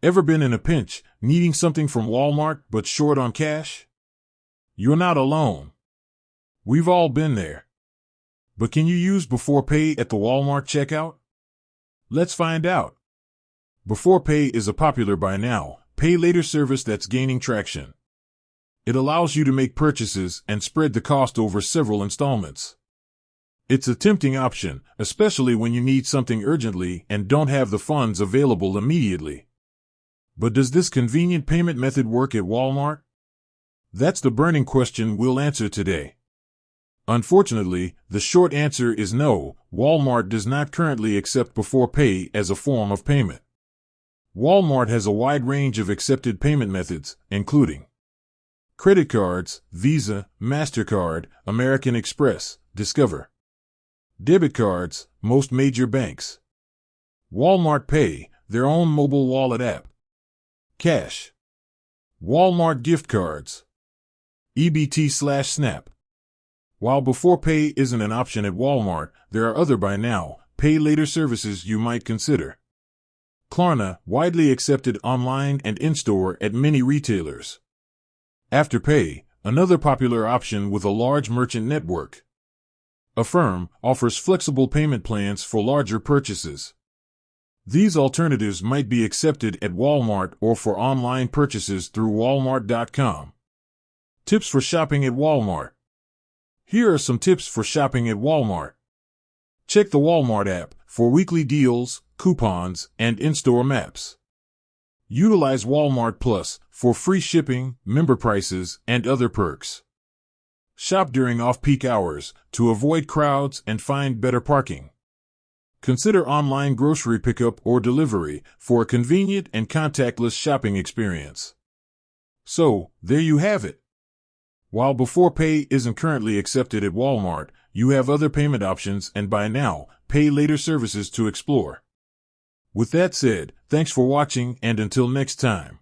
Ever been in a pinch, needing something from Walmart but short on cash? You're not alone. We've all been there. But can you use Beforepay at the Walmart checkout? Let's find out. Beforepay is a popular buy now, pay later service that's gaining traction. It allows you to make purchases and spread the cost over several installments. It's a tempting option, especially when you need something urgently and don't have the funds available immediately. But does this convenient payment method work at Walmart? That's the burning question we'll answer today. Unfortunately, the short answer is no. Walmart does not currently accept Beforepay as a form of payment. Walmart has a wide range of accepted payment methods, including credit cards, Visa, MasterCard, American Express, Discover. Debit cards, most major banks. Walmart Pay, their own mobile wallet app. Cash. Walmart gift cards. EBT/SNAP. While Beforepay isn't an option at Walmart, there are other buy now, pay later services you might consider. Klarna, widely accepted online and in-store at many retailers. Afterpay, another popular option with a large merchant network. Affirm offers flexible payment plans for larger purchases. These alternatives might be accepted at Walmart or for online purchases through walmart.com. Tips for shopping at Walmart. Here are some tips for shopping at Walmart. Check the Walmart app for weekly deals, coupons, and in-store maps. Utilize Walmart Plus for free shipping, member prices, and other perks. Shop during off-peak hours to avoid crowds and find better parking. Consider online grocery pickup or delivery for a convenient and contactless shopping experience. So, there you have it. While Beforepay isn't currently accepted at Walmart, you have other payment options and buy now, pay later services to explore. With that said, thanks for watching and until next time.